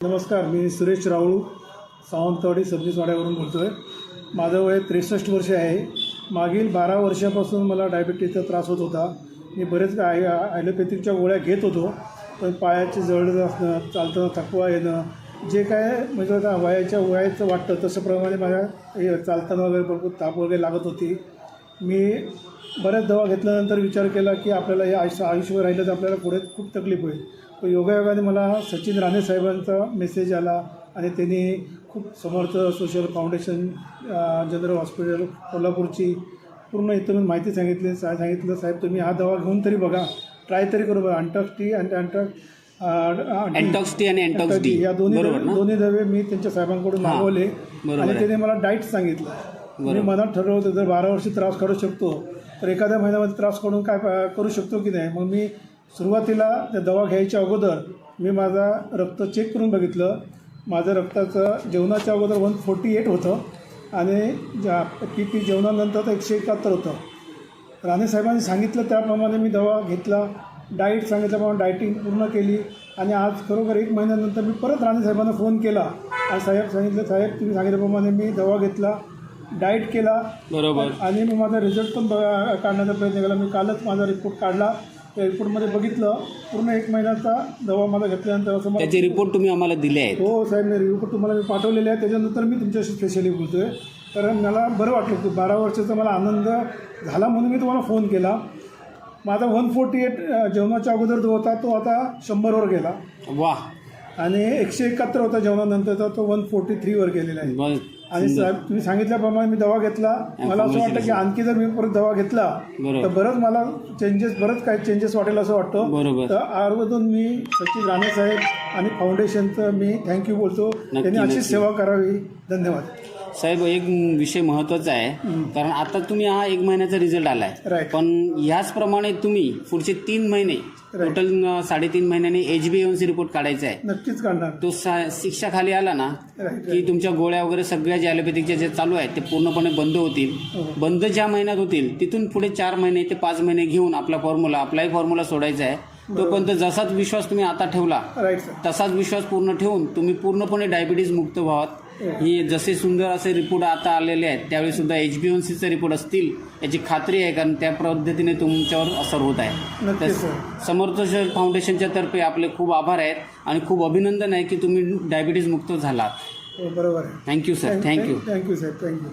नमस्कार, मी सुरेश राऊळ सावंतवाडी सबनीसवाड्यावरून बोलतो आहे. माझं वय 63 वर्ष आहे. मागील 12 वर्षापासून मला डायबिटीजचा त्रास होत होता. मी बरेच ॲलोपॅथिकच्या गोळ्या घेत होतो, पण पायाची जळजळ असणं, चालताना थकवा येणं, जे काय म्हणजे आता वयाचं वाटतं तशाप्रमाणे माझ्या चालताना वगैरे भरपूर ताप वगैरे लागत होती. मी बऱ्याच दवा घेतल्यानंतर विचार केला की आपल्याला हे आयुष्यभर राहिलं तर आपल्याला पुढे खूप तकलीफ होईल. पण योगायोगाने मला सचिन राणे साहेबांचा मेसेज आला आणि त्यांनी खूप समर्थ सोशल फाउंडेशन जनरल हॉस्पिटल कोल्हापूरची पूर्ण इथं माहिती सांगितलं. साहेब तुम्ही हा दवा घेऊन तरी बघा, ट्राय तरी करू बघा. अँटॉक्स टी आणि अँटॉक्स डी या दोन्ही दवे मी त्यांच्या साहेबांकडून मागवले आणि त्यांनी मला डाईट सांगितलं. मी मनात ठरवलं होतं जर 12 वर्षी त्रास काढू शकतो तर एखाद्या महिन्यामध्ये त्रास काढून काय करू शकतो की नाही. मग मी सुरुवातीला त्या दवा घ्यायच्या अगोदर मी माझा रक्त चेक करून बघितलं. माझं रक्ताचं जेवणाच्या अगोदर 148 होतं आणि PP जेवणानंतर तर 171 होतं. राणे साहेबांनी सांगितलं त्याप्रमाणे मी दवा घेतला. डाईट सांगितल्याप्रमाणे डायटिंग पूर्ण केली आणि आज खरोखर 1 महिन्यानंतर मी परत राणे साहेबांना फोन केला आणि साहेब तुम्ही सांगितल्याप्रमाणे मी दवा घेतला, डाईट केला बरोबर आणि मी माझा रिझल्ट पण काढण्याचा प्रयत्न केला. मी कालच माझा रिपोर्ट काढला. त्या रिपोर्टमध्ये बघितलं पूर्ण 1 महिन्याचा दवा माझा घेतल्यानंतर असं त्याचे रिपोर्ट तुम्ही आम्हाला दिले आहेत. हो साहेब, मी रिपोर्ट तुम्हाला मी पाठवलेले आहे. त्याच्यानंतर मी तुमच्याशी स्पेशली बोलतो आहे कारण मला बरं वाटलं की 12 वर्षाचा मला आनंद झाला म्हणून मी तुम्हाला फोन केला. माझा 148 जेवणाच्या अगोदर जो होता तो आता 100वर गेला. वा. आणि 171 होता जेवणानंतरचा तो 143वर गेलेला आहे. आणि साहेब तुम्ही सांगितल्याप्रमाणे मी दवा घेतला. मला असं वाटतं की आणखी जर मी परत दवा घेतला तर बरंच मला बरंच काही चेंजेस वाटेल असं वाटतं. तर आवर्जून मी सचिन राणे साहेब आणि फाउंडेशनचं मी थँक्यू बोलतो. त्यांनी अशीच सेवा करावी. धन्यवाद साहेब. एक विषय महत्त्वाचा आहे कारण आता तुम्ही हा 1 महिन्याचा रिझल्ट आलाय, पण ह्याचप्रमाणे तुम्ही पुढचे 3 महिने टोटल 3.5 महिन्याने HbA1c रिपोर्ट काढायचा आहे. नक्कीच काढणार. तो 6 खाली आला ना की तुमच्या गोळ्या वगैरे सगळ्या ज्या ॲलोपॅथिकच्या जे चालू आहेत ते पूर्णपणे बंद होतील. बंद ज्या महिन्यात होतील तिथून पुढे 4 महिने ते 5 महिने घेऊन आपलाही फॉर्म्युला सोडायचा आहे. तोपर्यंत जसाच विश्वास तुम्ही आता ठेवला तसाच विश्वास पूर्ण ठेवून तुम्ही पूर्णपणे डायबिटीज मुक्त व्हावात. ही जसे सुंदर असे रिपोर्ट आता आलेले आहेत त्यावेळी सुद्धा HbA1cचे रिपोर्ट असतील याची खात्री आहे कारण त्या पद्धतीने तुमच्यावर असर होत आहे. तर समर्थ फाउंडेशनच्या तर्फे आपले खूप आभार आहेत आणि खूप अभिनंदन आहे की तुम्ही डायबिटीज मुक्त झालात. बरोबर आहे. Thank you sir. थँक्यू साहेब. थँक्यू.